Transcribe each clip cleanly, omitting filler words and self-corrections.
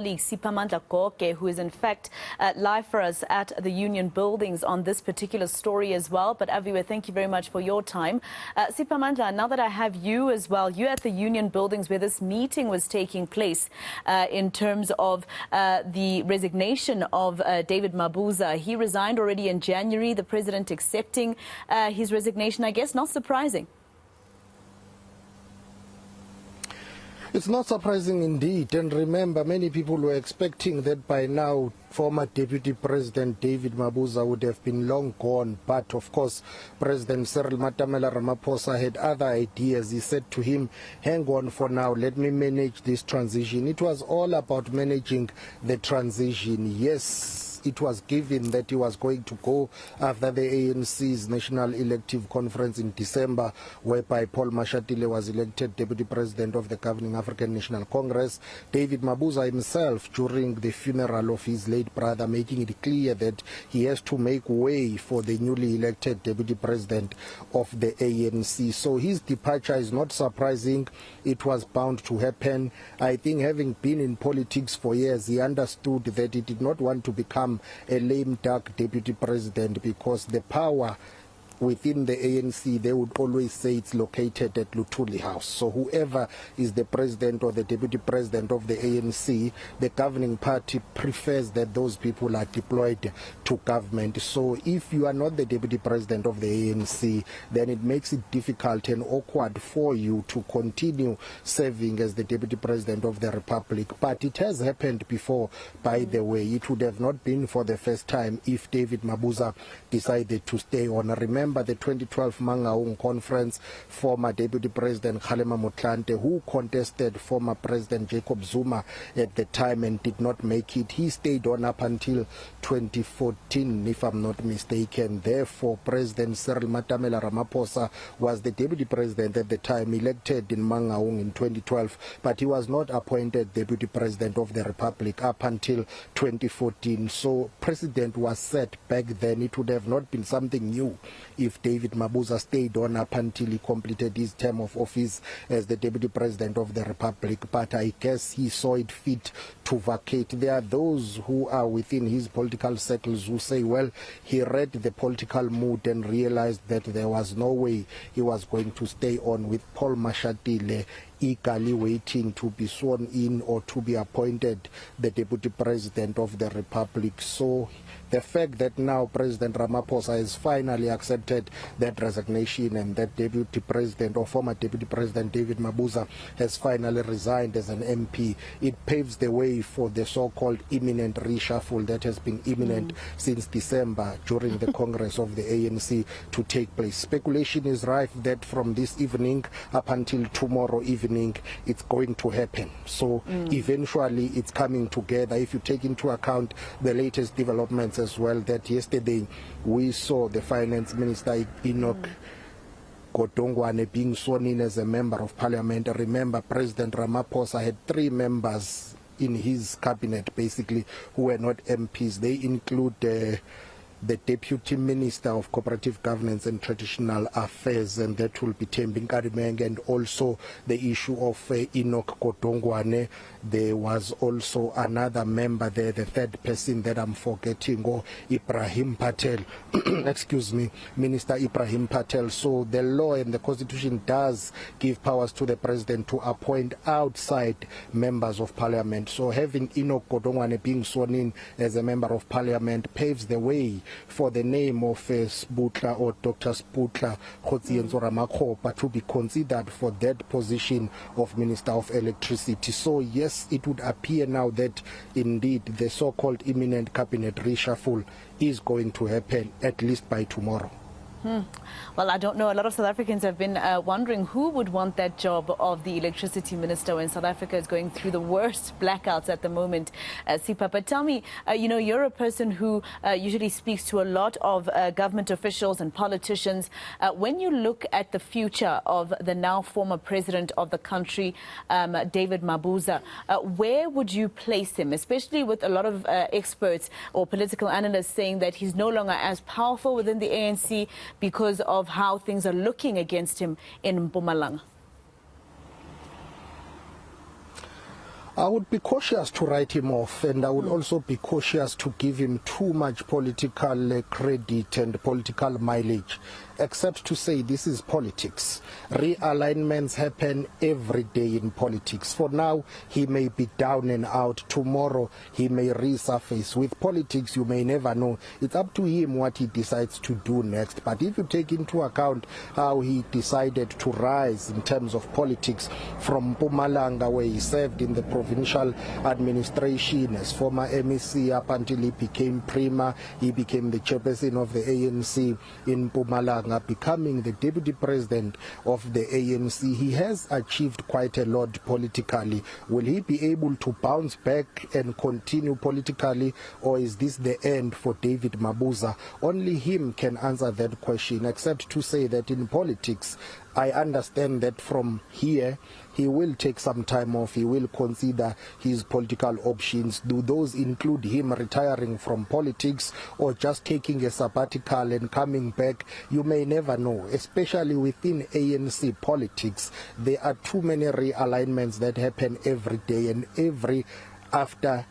Siphamandla, who is in fact live for us at the Union Buildings on this particular story as well. But Aviwe, thank you very much for your time. Siphamandla, now that I have you as well, you're at the Union Buildings where this meeting was taking place in terms of the resignation of David Mabuza. He resigned already in January, the president accepting his resignation. I guess not surprising. It's not surprising indeed, and remember, many people were expecting that by now former Deputy President David Mabuza would have been long gone, but of course President Ramaphosa had other ideas. He said to him, hang on for now, let me manage this transition. It was all about managing the transition. Yes, it was given that he was going to go after the ANC's National Elective Conference in December, whereby Paul Mashatile was elected Deputy President of the governing African National Congress. David Mabuza himself, during the funeral of his late brother, making it clear that he has to make way for the newly elected Deputy President of the ANC. So his departure is not surprising. It was bound to happen. I think, having been in politics for years, he understood that he did not want to become a lame duck deputy president, because the power within the ANC, they would always say it's located at Luthuli House. So whoever is the president or the deputy president of the ANC, the governing party prefers that those people are deployed to government. So if you are not the deputy president of the ANC, then it makes it difficult and awkward for you to continue serving as the deputy president of the republic. But it has happened before, by the way. It would have not been for the first time if David Mabuza decided to stay on. Remember the 2012 Mangaung conference, former Deputy President Kgalema Motlanthe, who contested former President Jacob Zuma at the time and did not make it. He stayed on up until 2014, if I'm not mistaken. Therefore, President Cyril Matamela Ramaphosa was the Deputy President at the time, elected in Mangaung in 2012, but he was not appointed Deputy President of the Republic up until 2014. So President was set back then. It would have not been something new if David Mabuza stayed on up until he completed his term of office as the Deputy President of the Republic. But I guess he saw it fit to vacate. There are those who are within his political circles who say, well, he read the political mood and realized that there was no way he was going to stay on, with Paul Mashatile eagerly waiting to be sworn in or to be appointed the Deputy President of the Republic. So the fact that now President Ramaphosa has finally accepted that resignation, and that Deputy President or former Deputy President David Mabuza has finally resigned as an MP, it paves the way for the so-called imminent reshuffle that has been imminent since December during the Congress of the ANC to take place. Speculation is rife that from this evening up until tomorrow evening, it's going to happen. So eventually it's coming together. If you take into account the latest developments as well, that yesterday we saw the Finance Minister Enoch Godongwane being sworn in as a member of parliament. Remember, President Ramaphosa had 3 members in his cabinet basically who were not MPs. They include the Deputy Minister of Cooperative Governance and Traditional Affairs, and that will be Thembi Nkadimenge, and also the issue of Enoch Godongwane. There was also another member there, the third person that I'm forgetting, or Ibrahim Patel, excuse me, Minister Ibrahim Patel. So the law and the Constitution does give powers to the President to appoint outside members of Parliament. So having Enoch Godongwane being sworn in as a member of Parliament paves the way for the name of Sputla or Dr. Sputla Kgotsientsho Ramakgopa to be considered for that position of Minister of Electricity. So yes, it would appear now that indeed the so-called imminent cabinet reshuffle is going to happen, at least by tomorrow. Well, I don't know. A lot of South Africans have been wondering who would want that job of the electricity minister when South Africa is going through the worst blackouts at the moment, Sipa. But tell me, you're a person who usually speaks to a lot of government officials and politicians. When you look at the future of the now former president of the country, David Mabuza, where would you place him, especially with a lot of experts or political analysts saying that he's no longer as powerful within the ANC because of how things are looking against him in Mpumalanga? I would be cautious to write him off, and I would also be cautious to give him too much political credit and political mileage, except to say this is politics. Realignments happen every day in politics. For now, he may be down and out. Tomorrow, he may resurface. With politics, you may never know. It's up to him what he decides to do next. But if you take into account how he decided to rise in terms of politics from Mpumalanga, where he served in the provincial administration as former MEC up until he became Prima, he became the chairperson of the ANC in Mpumalanga, becoming the deputy president of the ANC. He has achieved quite a lot politically. Will he be able to bounce back and continue politically, or is this the end for David Mabuza? Only him can answer that question, except to say that in politics, I understand that from here, he will take some time off. He will consider his political options. Do those include him retiring from politics or just taking a sabbatical and coming back? You may never know, especially within ANC politics. There are too many realignments that happen every day, and after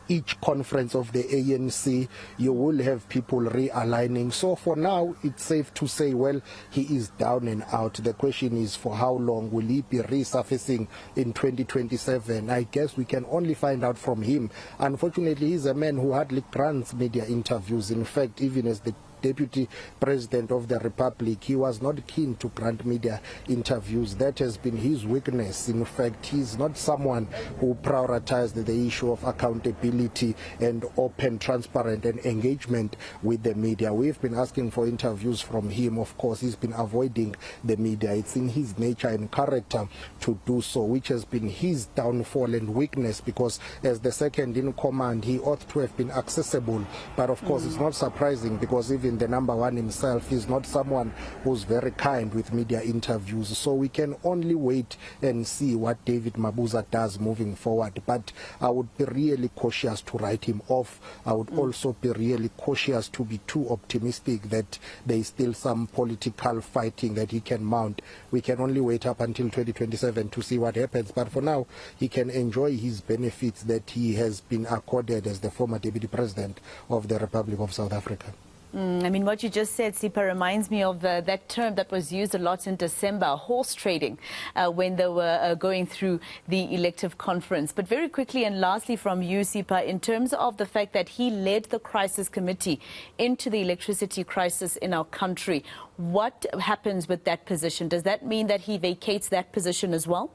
each conference of the ANC, you will have people realigning. So for now, it's safe to say, well, he is down and out. The question is, for how long will he be resurfacing in 2027? I guess we can only find out from him. Unfortunately, he's a man who hardly grants media interviews. In fact, even as the Deputy President of the Republic, he was not keen to grant media interviews. That has been his weakness. In fact, he's not someone who prioritized the issue of accountability and open, transparent and engagement with the media. We've been asking for interviews from him. Of course, he's been avoiding the media. It's in his nature and character to do so, which has been his downfall and weakness, because as the second in command, he ought to have been accessible. But of course, it's not surprising, because even the number one himself is not someone who's very kind with media interviews. So we can only wait and see what David Mabuza does moving forward. But I would be really cautious to write him off. I would also be really cautious to be too optimistic that there is still some political fighting that he can mount. We can only wait up until 2027 to see what happens. But for now, he can enjoy his benefits that he has been accorded as the former Deputy President of the Republic of South Africa. I mean, what you just said, Sipha, reminds me of that term that was used a lot in December, horse trading, when they were going through the elective conference. But very quickly and lastly from you, Sipha, in terms of the fact that he led the crisis committee into the electricity crisis in our country, what happens with that position? Does that mean that he vacates that position as well?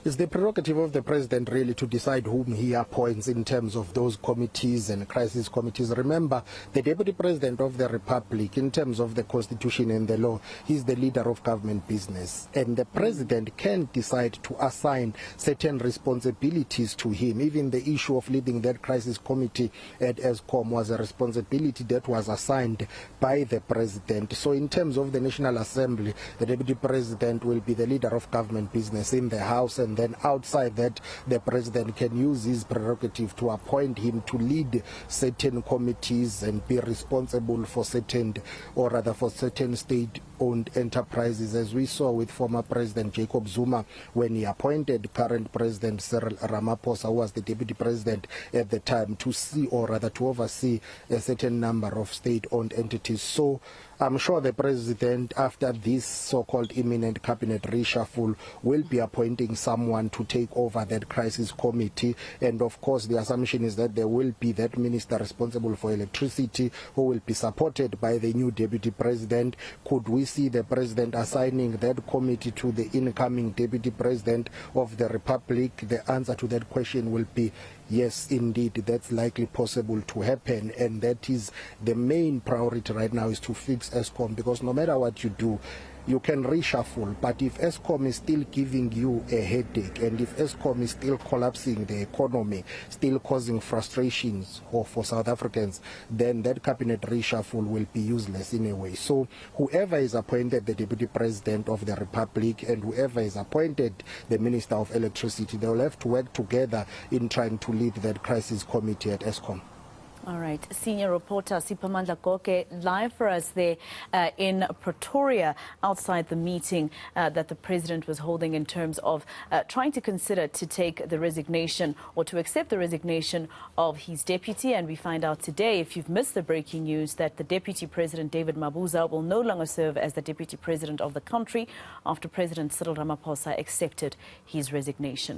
It's the prerogative of the president really to decide whom he appoints in terms of those committees and crisis committees. Remember, the deputy president of the republic, in terms of the constitution and the law, is the leader of government business. And the president can decide to assign certain responsibilities to him. Even the issue of leading that crisis committee at Eskom was a responsibility that was assigned by the president. So in terms of the National Assembly, the deputy president will be the leader of government business in the House, and then outside that, the president can use his prerogative to appoint him to lead certain committees and be responsible for certain, or rather for certain state-owned enterprises, as we saw with former President Jacob Zuma when he appointed current President Cyril Ramaphosa, who was the deputy president at the time, to see, or rather to oversee, a certain number of state-owned entities. So I'm sure the president, after this so-called imminent cabinet reshuffle, will be appointing someone to take over that crisis committee. And of course, the assumption is that there will be that minister responsible for electricity who will be supported by the new deputy president. Could we see the president assigning that committee to the incoming deputy president of the republic? The answer to that question will be yes, indeed, that's likely possible to happen, and that is the main priority right now, is to fix Eskom, because no matter what you do, you can reshuffle, but if Eskom is still giving you a headache, and if Eskom is still collapsing the economy, still causing frustrations for South Africans, then that cabinet reshuffle will be useless in a way. So whoever is appointed the deputy president of the republic, and whoever is appointed the minister of electricity, they will have to work together in trying to lead that crisis committee at Eskom. All right. Senior reporter Siphamandla live for us there in Pretoria outside the meeting that the president was holding in terms of trying to consider to take the resignation or to accept the resignation of his deputy. And we find out today, if you've missed the breaking news, that the deputy president, David Mabuza, will no longer serve as the deputy president of the country after President Cyril Ramaphosa accepted his resignation.